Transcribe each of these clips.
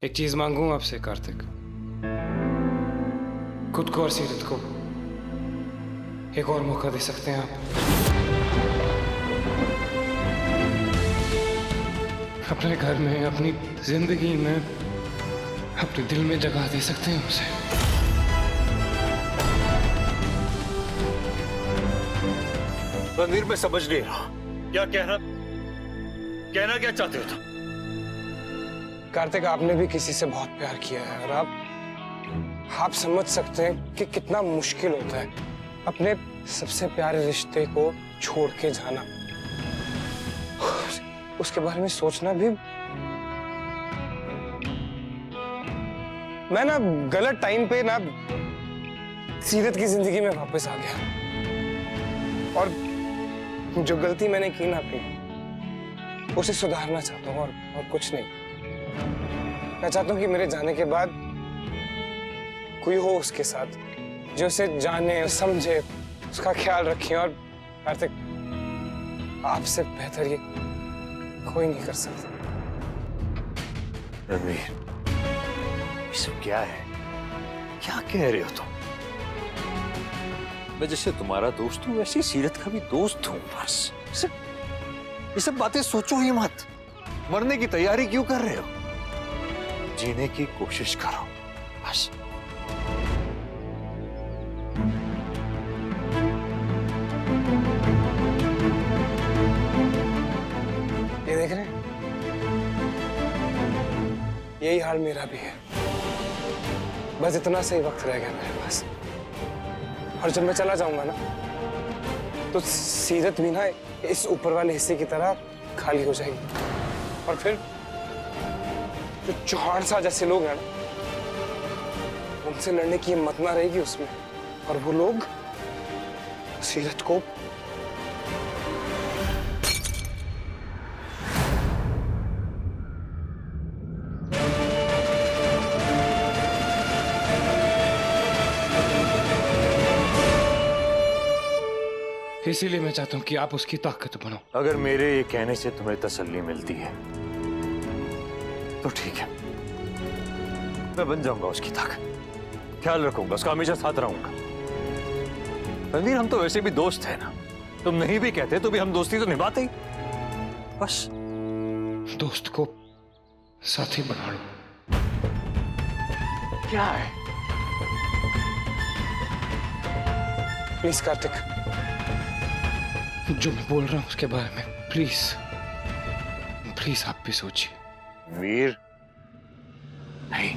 एक चीज मांगू आपसे कार्तिक, खुद को और सीरत को एक और मौका दे सकते हैं आप? अपने घर में, अपनी जिंदगी में, अपने दिल में जगह दे सकते हैं उसे? रणवीर, मैं समझ नहीं रहा क्या कहना क्या चाहते हो तुम? कार्तिक, आपने भी किसी से बहुत प्यार किया है और आप समझ सकते हैं कि कितना मुश्किल होता है अपने सबसे प्यारे रिश्ते को छोड़ के जाना, उसके बारे में सोचना भी। मैं ना गलत टाइम पे ना सीरत की जिंदगी में वापस आ गया और जो गलती मैंने की ना अपनी, उसे सुधारना चाहता हूँ और कुछ नहीं। मैं चाहता हूँ कि मेरे जाने के बाद कोई हो उसके साथ जो उसे जाने, समझे, उसका ख्याल रखे। और कार्तिक, आपसे बेहतर ये कोई नहीं कर सकता। रणवीर, ये सब क्या है? क्या कह रहे हो तुम? मैं जैसे तुम्हारा दोस्त हूं वैसे सीरत का भी दोस्त हूं। बस ये सब बातें सोचो ही मत। मरने की तैयारी क्यों कर रहे हो? जीने की कोशिश करो बस। ये देख रहे हैं, यही हाल मेरा भी है। बस इतना सही वक्त रह गया मेरे पास, और जब मैं चला जाऊंगा ना तो सीरत भी ना इस ऊपर वाले हिस्से की तरह खाली हो जाएगी। और फिर जो चौहान सा जैसे लोग हैं ना, उनसे लड़ने की हिम्मत ना रहेगी उसमें, और वो लोग सीरत को इसीलिए मैं चाहता हूं कि आप उसकी ताकत बनो। अगर मेरे ये कहने से तुम्हें तसल्ली मिलती है तो ठीक है, मैं बन जाऊंगा उसकी ताकत, ख्याल रखूंगा उसका, हमेशा साथ रहूंगा। रणवीर, हम तो वैसे भी दोस्त हैं ना। तुम नहीं भी कहते तो भी हम दोस्ती तो निभाते ही। बस दोस्त को साथी बना लो। क्या है? प्लीज कार्तिक, जो मैं बोल रहा हूं उसके बारे में प्लीज प्लीज आप भी सोचिए। वीर, नहीं,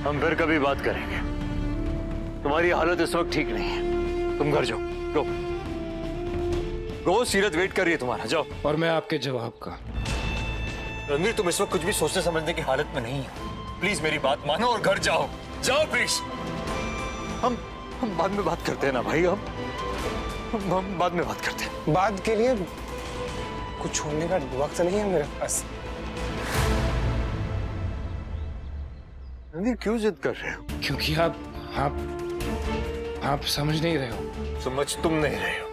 हम फिर कभी बात करेंगे। तुम्हारी हालत इस वक्त ठीक नहीं है, तुम घर जाओ। रोज सीरत वेट कर रही है तुम्हारा, जाओ। और मैं आपके जवाब का। रणवीर, तुम इस वक्त कुछ भी सोचने समझने की हालत में नहीं हो। प्लीज मेरी बात मानो और घर जाओ, जाओ प्लीज। हम बाद में बात करते हैं ना भाई, हम बाद में बात करते हैं। बात के लिए कुछ छोड़ने का वक्त नहीं है मेरे पास। रणवीर, क्यों जिद कर रहे हो? क्योंकि आप समझ नहीं रहे हो। समझ तुम नहीं रहे हो।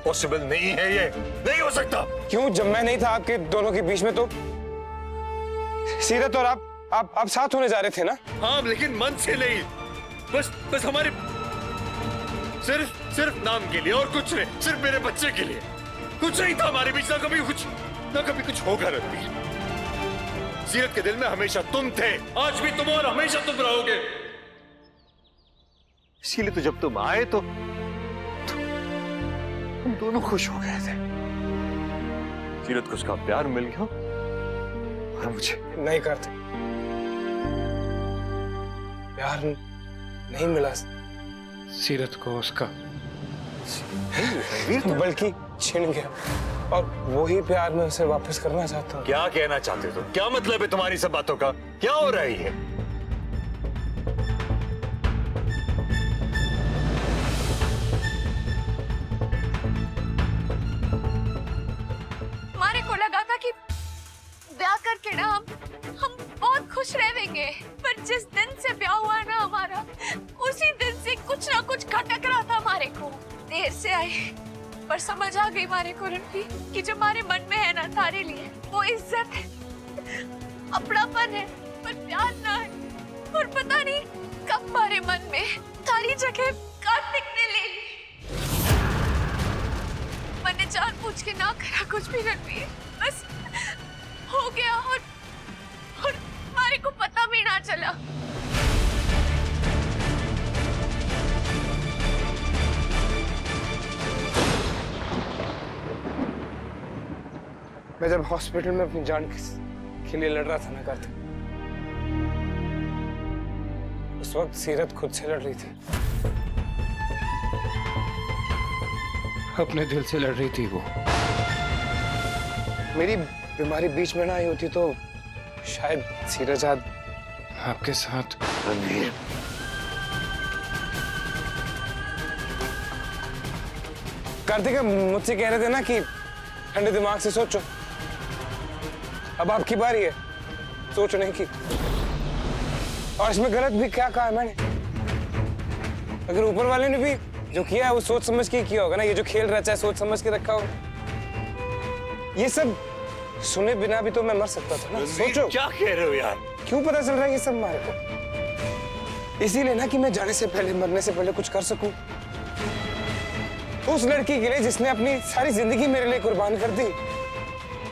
पॉसिबल नहीं है, ये नहीं हो सकता। क्यों? जब मैं नहीं था आपके दोनों के बीच में तो सीरत और आप साथ होने जा रहे थे ना? हाँ, लेकिन मन से नहीं। बस हमारे सिर्फ नाम के लिए और कुछ नहीं। सिर्फ मेरे बच्चे के लिए। कुछ नहीं था हमारे बीच, ना कभी कुछ होगा। रणवीर, सीरत के दिल में हमेशा तुम थे, आज भी तुम, और हमेशा तुम रहोगे। इसीलिए तो जब तुम आए तो हम दोनों खुश हो गए थे। सीरत को उसका प्यार मिल गया और मुझे नहीं करते। प्यार नहीं मिला सीरत को उसका, बल्कि छिन गया। और वही प्यार मैं उसे वापस करना चाहता हूँ। क्या कहना चाहते हो? क्या मतलब है तुम्हारी सब बातों का? क्या हो रहा है? हमारे को लगा था कि ब्याह करके ना हम बहुत खुश रहेंगे, पर जिस दिन से ब्याह हुआ ना हमारा, उसी दिन से कुछ ना कुछ खटक रहा था हमारे को। देर से आए पर समझ आ गई हमारे को रणवीर कि जो हमारे मन में है ना तारे लिए, वो इज्जत है, अपनापन है पर प्यार ना है। और पता नहीं कब हमारे मन में थारी जगह कार्तिक ने ले ली। मैंने जानबूझ के ना करा कुछ भी रणवीर, बस हो गया और हमारे को पता भी ना चला। मैं जब हॉस्पिटल में अपनी जान के लिए लड़ रहा था ना कार्तिक, उस वक्त सीरत खुद से लड़ रही थी, अपने दिल से लड़ रही थी वो। मेरी बीमारी बीच में ना आई होती तो शायद सीरत आज आपके साथ। रणवीर, कार्तिक मुझसे कह रहे थे ना कि ठंडे दिमाग से सोचो, अब आपकी बारी है सोचने की। और इसमें गलत भी क्या कहा है मैंने? अगर ऊपर वाले ने भी जो किया है वो सोच समझ के किया होगा ना। ये जो खेल रचा है सोच समझ के रखा होगा। ये सब सुने बिना भी तो मैं मर सकता था ना। सोचो क्या कह रहे हो यार? क्यों पता चल रहा है ये सब हमारे को? इसीलिए ना कि मैं जाने से पहले, मरने से पहले कुछ कर सकूं। उस लड़की के लिए जिसने अपनी सारी जिंदगी मेरे लिए कुर्बान कर दी,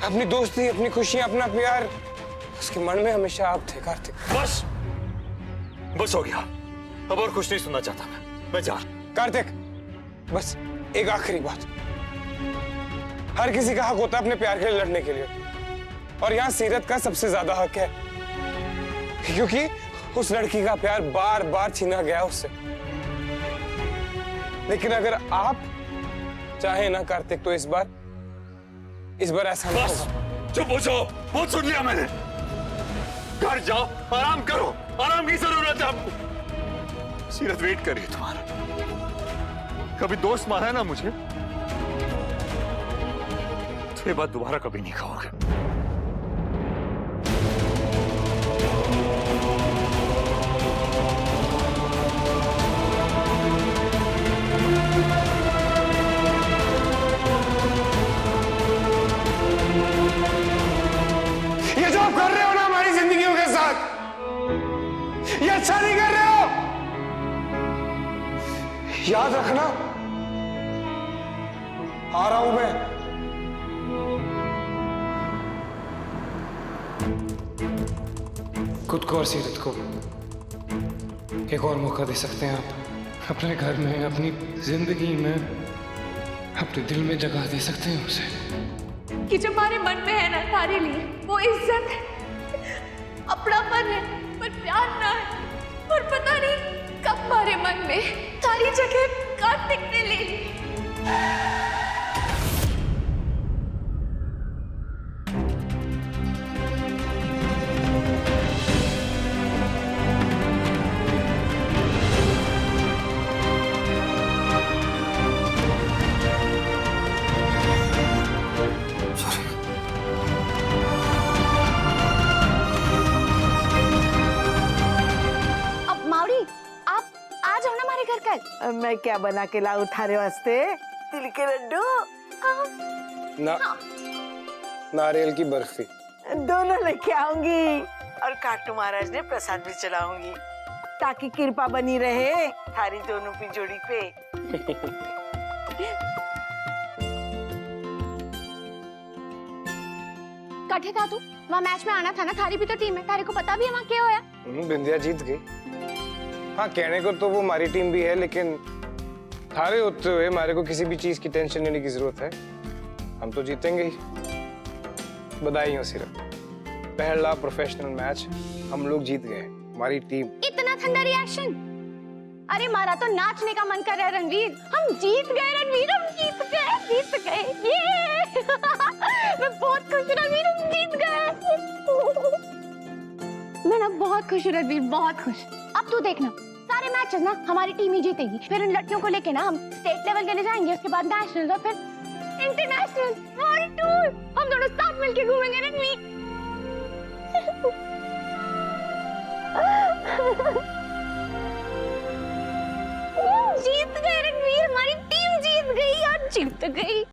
अपनी दोस्ती, अपनी खुशियां, अपना प्यार, उसके मन में हमेशा आप थे कार्तिक। बस बस हो गया, अब और कुछ नहीं सुनना चाहता मैं जा। कार्तिक बस एक आखिरी बात, हर किसी का हक होता है अपने प्यार के लिए लड़ने के लिए, और यहाँ सीरत का सबसे ज्यादा हक है क्योंकि उस लड़की का प्यार बार बार छीना गया उससे। लेकिन अगर आप चाहे ना कार्तिक तो इस बार ऐसा नहीं होगा। चुप हो जाओ, बहुत सुन लिया मैंने। घर जाओ, आराम करो, आराम की जरूरत है आपको। सीरत वेट कर रही है तुम्हारा। कभी दोस्त मारा है ना मुझे, तो ये बात दोबारा कभी नहीं कहोगे। ये जो आप कर रहे हो ना हमारी जिंदगियों के साथ, ये अच्छा नहीं कर रहे हो। याद रखना, आ रहा हूं मैं। खुद को और सीरत को एक और मौका दे सकते हैं आप। अपने घर में, अपनी जिंदगी में, अपने दिल में जगह दे सकते हैं उसे। कि जो हमारे मन में है ना हमारे लिए, वो इज्जत है, अपनापन है पर प्यार ना है। और पता नहीं कब हमारे मन में सारी जगह कार्तिक ने ले ली। मैं क्या बना के लाऊं थारे वास्ते? तिल के लड्डू ना, नारियल की बर्फी दोनों लेके आऊंगी, और काटू महाराज ने प्रसाद भी चलाऊंगी, ताकि कृपा बनी रहे थारी दोनों की जोड़ी पे। कठे था तू वहाँ मैच में आना था ना, थारी भी तो टीम है, थारे को पता भी है वहाँ क्या होया? बिंदिया जीत गई। हाँ कहने को तो वो हमारी टीम भी है, लेकिन हारे होते हुए हमारे को किसी भी चीज की टेंशन लेने की जरूरत है। हम तो जीतेंगे ही। बधाई हो सिर्फ, पहला प्रोफेशनल मैच हम लोग जीत गए, हमारी टीम। इतना ठंडा रिएक्शन? अरे हमारा तो नाचने का मन कर रहा है रणवीर। हम जीत गए रणवीर, हम जीत गए ये मैं बहुत खुश हूँ रणवीर, हम जीत गए। मैं ना बहुत खुश हूँ रणवीर, बहुत खुश। अब तू देखना सारे मैचेस ना हमारी टीम ही जीतेगी। फिर उन लड़कियों को लेके ना हम स्टेट लेवल के लिए जाएंगे, उसके बाद नेशनल और फिर इंटरनेशनल वर्ल्ड टूर। हम दोनों साथ मिलके घूमेंगे रणवीर। जीत गए रणवीर, हमारी टीम जीत गई और जीत गई।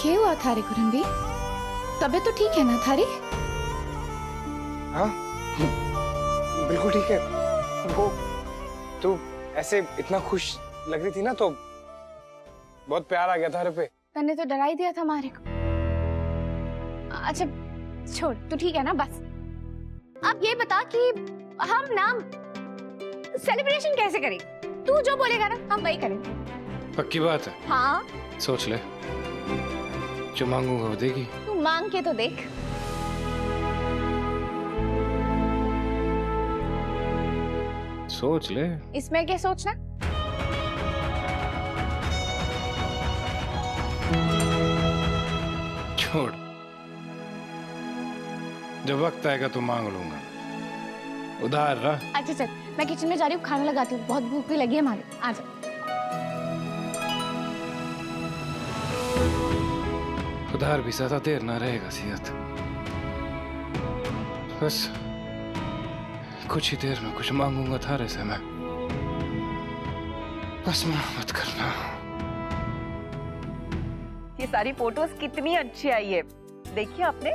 क्या हुआ थारे को रणबीर? तबीयत तो ठीक है ना थारी? हाँ बिल्कुल ठीक है। वो तू ऐसे इतना खुश लग रही थी ना, तो बहुत प्यार आ गया थारे पे। तन्ने तो डरा ही दिया था हमारे को। अच्छा छोड़, तू ठीक है ना? बस अब ये बता कि हम नाम सेलिब्रेशन कैसे करें? तू जो बोलेगा ना हम वही करेंगे। पक्की बात है? हाँ सोच ले, जो मांगूंगा वो देगी। तू मांग के तो देख। सोच ले। इसमें क्या सोचना? छोड़, जब वक्त आएगा तो मांग लूंगा, उधार रहा। अच्छा चल, मैं किचन में जा रही हूँ, खाना लगाती हूँ, बहुत भूख भी लगी है हमारे। आ जा। उधार भी ज्यादा देर ना रहेगा सीरत। बस कुछ ही देर में कुछ मांगूंगा थारे से मैं। बस मना मत करना। ये सारी फोटोज कितनी अच्छी आई है, देखिए आपने।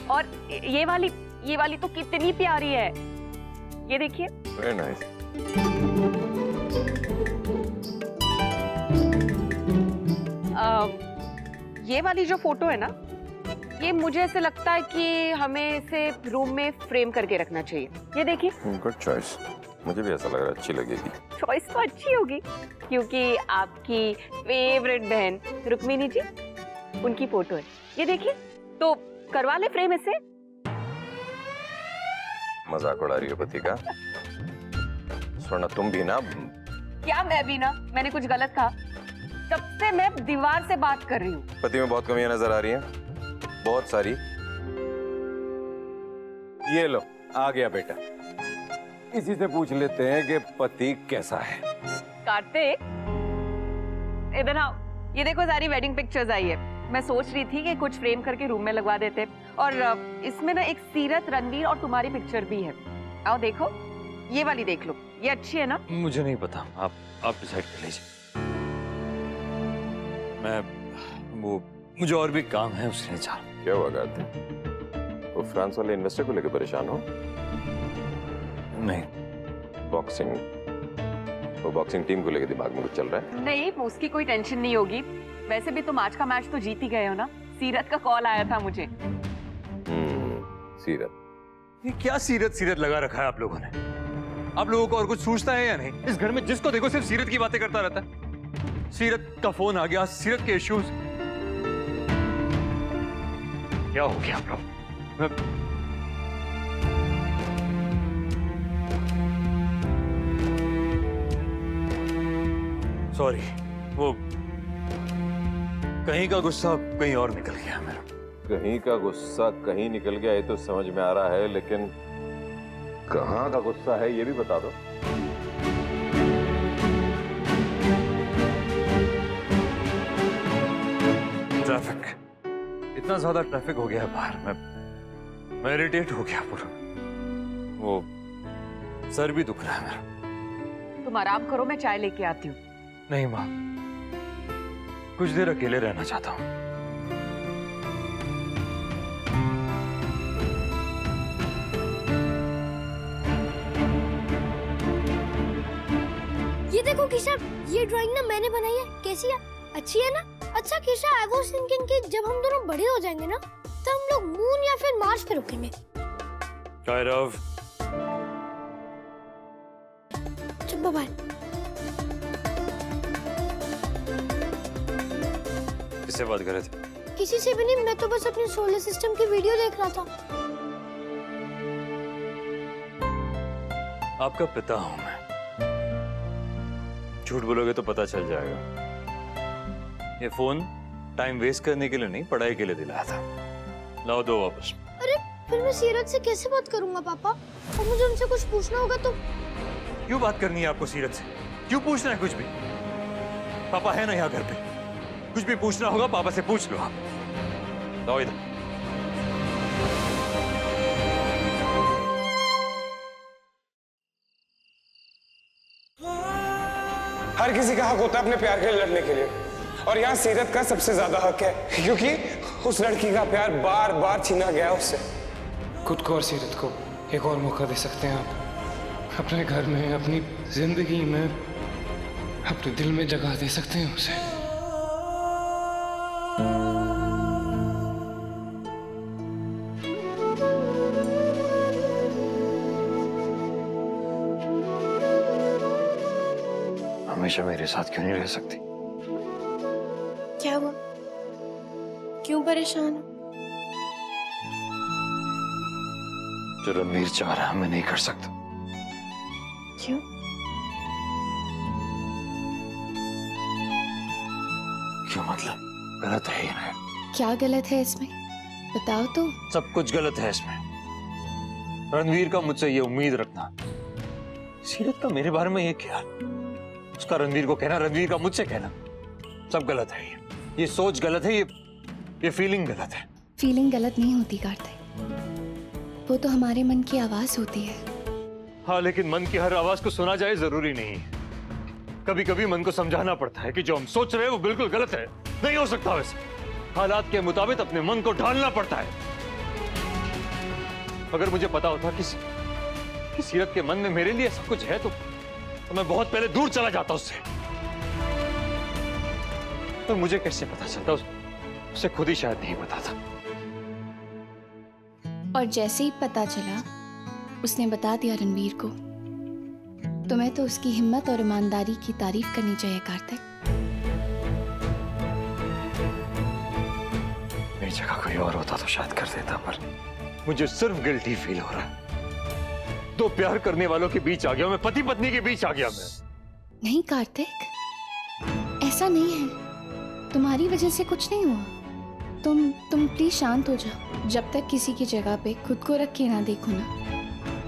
और ये वाली तो कितनी प्यारी है, ये देखिए। Very nice. ये वाली जो फोटो है ना, ये मुझे ऐसे लगता है कि हमें इसे रूम में फ्रेम करके रखना चाहिए। ये देखिए। गुड चॉइस, मुझे भी ऐसा लग रहा है अच्छी लगेगी। चॉइस तो अच्छी होगी क्योंकि आपकी फेवरेट बहन रुक्मिणी जी, उनकी फोटो है। ये देखिए, तो करवा ले फ्रेम इससे। मजाक उड़ा रही हो पति का? सोना तुम भी ना। क्या मैं भी ना? मैंने कुछ गलत कहा? तब से मैं दीवार से बात कर रही हूँ। पति में बहुत कमियां नजर आ रही हैं, बहुत सारी। ये लो, आ गया बेटा। इसी से पूछ लेते हैं कि पति कैसा है। कार्तिक, इधर आओ। ये देखो सारी वेडिंग पिक्चर्स आई है। मैं सोच रही थी कि कुछ फ्रेम करके रूम में लगवा देते, और इसमें ना एक सीरत, रणवीर और तुम्हारी पिक्चर भी है। आओ देखो, ये वाली देख लो, ये अच्छी है ना? मुझे नहीं पता, आप डिसाइड कर लीजिए। मुझे और भी काम है, उसने जा। क्या हुआ कार्तिक? वो फ्रांस वाले इन्वेस्टर को लेकर परेशान हो? नहीं, वो बॉक्सिंग टीम को लेकर दिमाग में कुछ चल रहा है? नहीं, उसकी कोई टेंशन नहीं होगी। वैसे भी तुम आज का मैच तो जीत ही गए हो ना। सीरत का कॉल आया था मुझे। सीरत? ये क्या सीरत लगा रखा है आप लोगों ने? आप लोगों को और कुछ सोचता है या नहीं? इस घर में जिसको देखो सिर्फ सीरत की बातें करता रहता है। सीरत का फोन आ गया, सीरत के इश्यूज। क्या हो गया आप लोग? सॉरी, वो कहीं का गुस्सा कहीं और निकल गया मेरा। कहीं का गुस्सा कहीं निकल गया, ये तो समझ में आ रहा है, लेकिन कहाँ का गुस्सा है ये भी बता दो। ट्रैफिक, इतना ज्यादा ट्रैफिक हो गया है बाहर, मैं इरिटेट हो गया पूरा। वो सर भी दुख रहा है मेरा। तुम आराम करो, मैं चाय लेके आती हूँ। नहीं माँ, कुछ देर अकेले रहना चाहता हूँ। ये देखो किशा, ये ड्राइंग ना मैंने बनाई है। कैसी है? अच्छी है ना? अच्छा किशा, आई वाज थिंकिंग कि जब हम दोनों बड़े हो जाएंगे ना, तो हम लोग मून या फिर मार्स पे रुकेंगे। कायरव, चुप बाय। किससे बात कर रहे थे? किसी से भी नहीं, मैं तो बस अपने सोलर सिस्टम की वीडियो देख रहा था। आपका पिता हूं मैं। झूठ बोलोगे तो पता चल जाएगा। ये फोन टाइम वेस्ट करने के लिए नहीं, पढ़ाई के लिए दिलाया था। लाओ दो वापस। अरे फिर मैं सीरत से कैसे बात करूंगा पापा? और मुझे उनसे कुछ पूछना होगा तो? क्यों बात करनी है आपको सीरत से? क्यों पूछना है कुछ भी? पापा है ना यहाँ घर पे, कुछ भी पूछना होगा पापा से पूछ लो आप। लाओ इधर। हर किसी का हक होता है अपने प्यार के लिए लड़ने के लिए, और यहाँ सीरत का सबसे ज्यादा हक है, क्योंकि उस लड़की का प्यार बार बार छीना गया उससे। खुद को और सीरत को एक और मौका दे सकते हैं आप। अपने घर में, अपनी जिंदगी में, अपने दिल में जगह दे सकते हैं उसे। हमेशा मेरे साथ क्यों नहीं रह सकती? क्या हुआ? क्यों परेशान हो? जो रणवीर चाह रहा है मैं नहीं कर सकता। क्यों? क्यों मतलब? गलत है ये ना? क्या गलत है इसमें? बताओ तो। सब कुछ गलत है इसमें। रणवीर का मुझसे ये उम्मीद रखना, सीरत का मेरे बारे में ये ख्याल, उसका रणवीर को कहना, रणवीर का मुझसे कहना, सब गलत है। ये सोच गलत है, ये फीलिंग गलत है। फीलिंग गलत नहीं होती कार्तिक, वो तो हमारे मन की आवाज होती है। हाँ, लेकिन मन की हर आवाज को सुना जाए जरूरी नहीं है। कभी कभी मन को समझाना पड़ता है कि जो हम सोच रहे हैं वो बिल्कुल गलत है, नहीं हो सकता वैसे। हालात के मुताबिक अपने मन को ढालना पड़ता है। अगर मुझे पता होता कि सीरत के मन में मेरे लिए सब कुछ है तो मैं बहुत पहले दूर चला जाता उससे। पर मुझे कैसे पता चलता? उसे खुद ही शायद नहीं पता था। और जैसे ही पता चला उसने बता दिया रणवीर को। तुम्हें तो उसकी हिम्मत और ईमानदारी की तारीफ करनी चाहिए कार्तिक। मेरी जगह कोई और होता तो शायद कर देता, पर मुझे सिर्फ गिल्टी फील हो रहा है। दो प्यार करने वालों के बीच आ गया मैं, पति पत्नी के बीच आ गया मैं। नहीं कार्तिक, ऐसा नहीं है। तुम्हारी वजह से कुछ नहीं हुआ। तुम प्लीज शांत हो जाओ। जब तक किसी की जगह पे खुद को रख के ना देखो ना,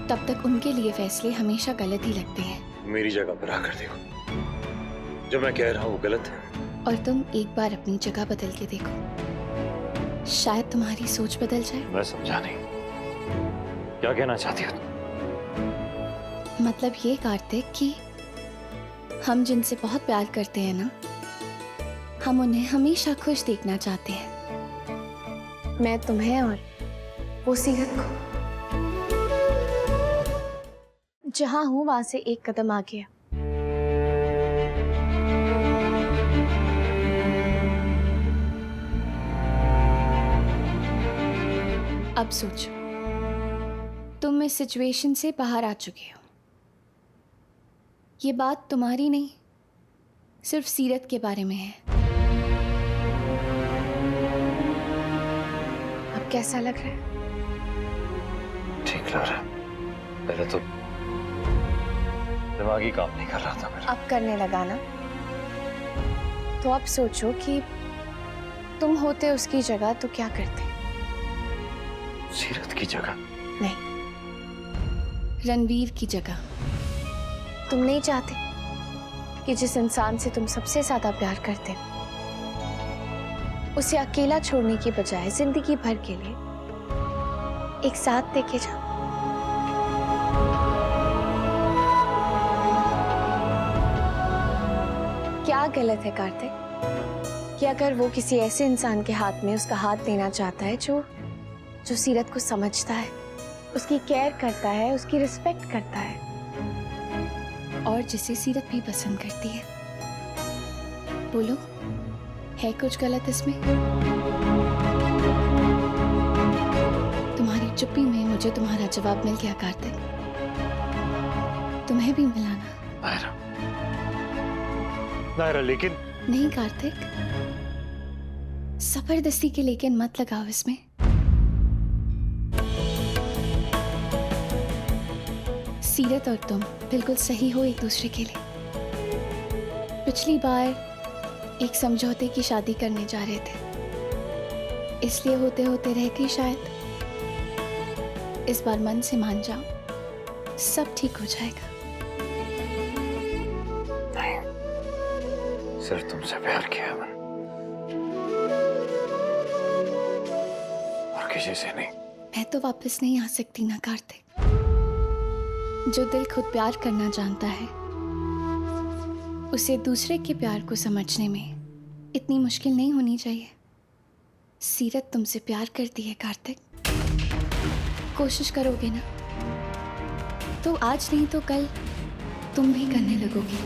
तब तक उनके लिए फैसले हमेशा गलत ही लगते हैं। मेरी जगह पर आकर देखो, जो मैं कह रहा हूँ वो गलत है। और तुम एक बार अपनी जगह बदल के देखो, शायद तुम्हारी सोच बदल जाए। मैं समझा नहीं, क्या कहना चाहती हो? मतलब ये कार्तिक कि हम जिनसे बहुत प्यार करते हैं ना, हम उन्हें हमेशा खुश देखना चाहते हैं। मैं तुम्हें और वो सीरत को जहां हूं वहां से एक कदम आ गया। अब सोचो, तुम इस सिचुएशन से बाहर आ चुके हो। ये बात तुम्हारी नहीं, सिर्फ सीरत के बारे में है। अब कैसा लग रहा है? ठीक लग रहा है। पहले तो दिमागी काम नहीं कर रहा था मेरा। अब करने लगा ना? तो अब सोचो कि तुम होते उसकी जगह तो क्या करते? सीरत की जगह? नहीं, रणवीर की जगह। तुम नहीं चाहते कि जिस इंसान से तुम सबसे ज्यादा प्यार करते हो उसे अकेला छोड़ने की बजाय जिंदगी भर के लिए एक साथ लेके जाओ? क्या गलत है कार्तिक कि अगर वो किसी ऐसे इंसान के हाथ में उसका हाथ देना चाहता है जो सीरत को समझता है, उसकी केयर करता है, उसकी रिस्पेक्ट करता है और जिसे सीरत भी पसंद करती है? बोलो, है कुछ गलत इसमें? तुम्हारी चुप्पी में मुझे तुम्हारा जवाब मिल गया कार्तिक। तुम्हें भी मिला ना? नायरा, लेकिन नहीं कार्तिक, जबरदस्ती के लेकिन मत लगाओ इसमें। सीरत और तुम बिल्कुल सही हो एक दूसरे के लिए। पिछली बार एक समझौते की शादी करने जा रहे थे, इसलिए होते होते रह गई शायद। इस बार मन से मान जाओ, सब ठीक हो जाएगा। नहीं, सिर्फ तुमसे प्यार किया मैंने, और किसी से नहीं। मैं तो वापस नहीं आ सकती ना कार्तिक। जो दिल खुद प्यार करना जानता है, उसे दूसरे के प्यार को समझने में इतनी मुश्किल नहीं होनी चाहिए। सीरत तुमसे प्यार करती है कार्तिक। कोशिश करोगे ना तो आज नहीं तो कल तुम भी करने लगोगी।